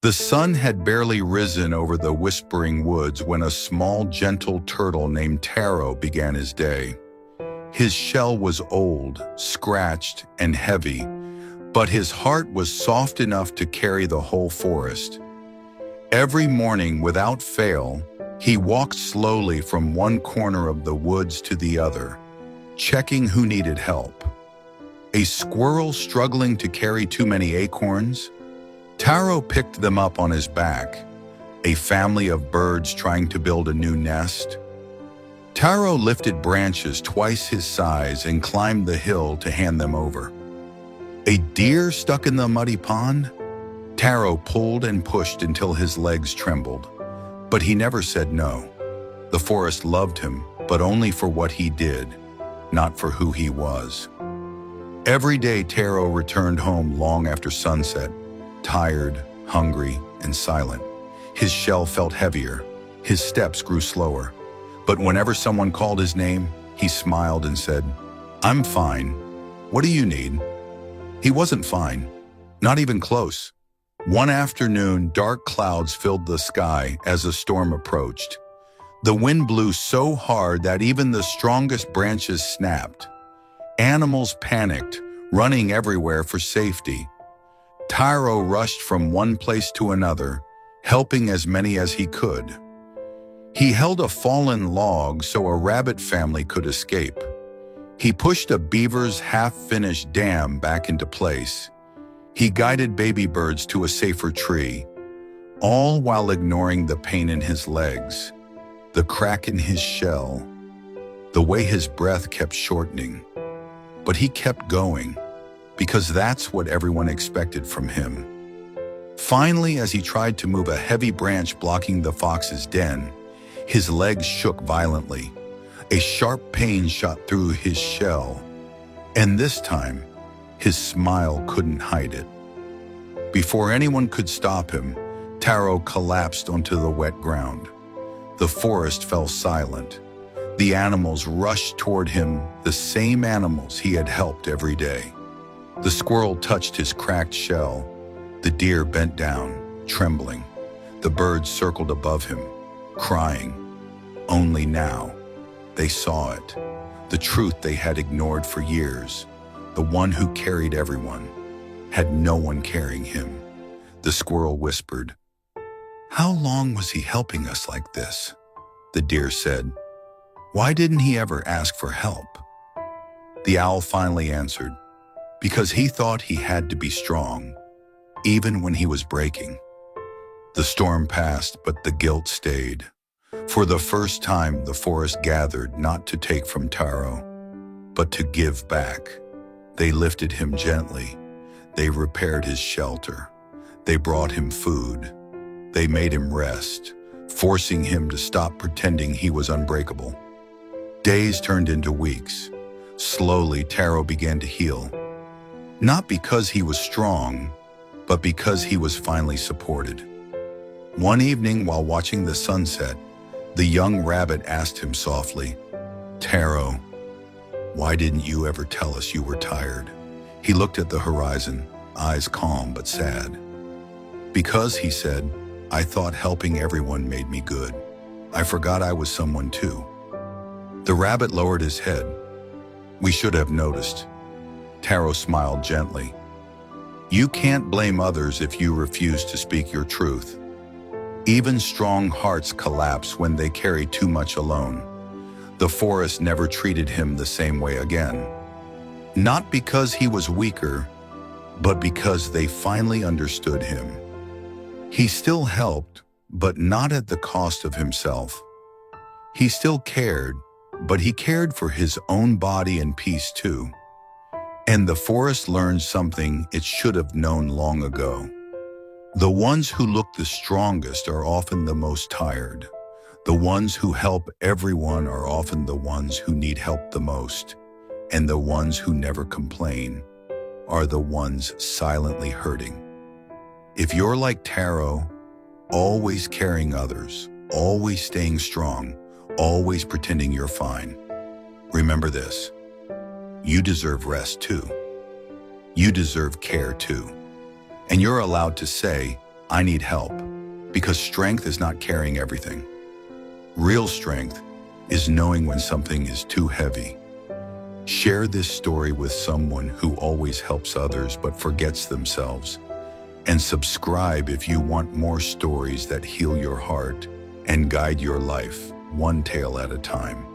The sun had barely risen over the whispering woods when a small, gentle turtle named Taro began his day. His shell was old, scratched, and heavy, but his heart was soft enough to carry the whole forest. Every morning, without fail, he walked slowly from one corner of the woods to the other, checking who needed help. A squirrel struggling to carry too many acorns? Taro picked them up on his back. A family of birds trying to build a new nest? Taro lifted branches twice his size and climbed the hill to hand them over. A deer stuck in the muddy pond? Taro pulled and pushed until his legs trembled, but he never said no. The forest loved him, but only for what he did, not for who he was. Every day Taro returned home long after sunset, tired, hungry, and silent. His shell felt heavier. His steps grew slower. But whenever someone called his name, he smiled and said, "I'm fine. What do you need?" He wasn't fine, not even close. One afternoon, dark clouds filled the sky as a storm approached. The wind blew so hard that even the strongest branches snapped. Animals panicked, running everywhere for safety. Taro rushed from one place to another, helping as many as he could. He held a fallen log so a rabbit family could escape. He pushed a beaver's half-finished dam back into place. He guided baby birds to a safer tree, all while ignoring the pain in his legs, the crack in his shell, the way his breath kept shortening. But he kept going, because that's what everyone expected from him. Finally, as he tried to move a heavy branch blocking the fox's den, his legs shook violently. A sharp pain shot through his shell, and this time, his smile couldn't hide it. Before anyone could stop him, Taro collapsed onto the wet ground. The forest fell silent. The animals rushed toward him, the same animals he had helped every day. The squirrel touched his cracked shell. The deer bent down, trembling. The birds circled above him, crying. Only now, they saw it, the truth they had ignored for years. The one who carried everyone had no one carrying him. The squirrel whispered, "How long was he helping us like this?" The deer said, "Why didn't he ever ask for help?" The owl finally answered, "Because he thought he had to be strong, even when he was breaking." The storm passed, but the guilt stayed. For the first time, the forest gathered not to take from Taro, but to give back. They lifted him gently. They repaired his shelter. They brought him food. They made him rest, forcing him to stop pretending he was unbreakable. Days turned into weeks. Slowly, Taro began to heal. Not because he was strong, but because he was finally supported. One evening, while watching the sunset, the young rabbit asked him softly, "Taro, why didn't you ever tell us you were tired?" He looked at the horizon, eyes calm but sad. "Because," he said, "I thought helping everyone made me good. I forgot I was someone too." The rabbit lowered his head. "We should have noticed." Taro smiled gently. "You can't blame others if you refuse to speak your truth. Even strong hearts collapse when they carry too much alone." The forest never treated him the same way again. Not because he was weaker, but because they finally understood him. He still helped, but not at the cost of himself. He still cared, but he cared for his own body and peace too. And the forest learned something it should have known long ago. The ones who look the strongest are often the most tired. The ones who help everyone are often the ones who need help the most. And the ones who never complain are the ones silently hurting. If you're like Taro, always carrying others, always staying strong, always pretending you're fine, remember this: you deserve rest too. You deserve care too. And you're allowed to say, I need help, because strength is not carrying everything. Real strength is knowing when something is too heavy. Share this story with someone who always helps others but forgets themselves. And subscribe if you want more stories that heal your heart and guide your life, one tale at a time.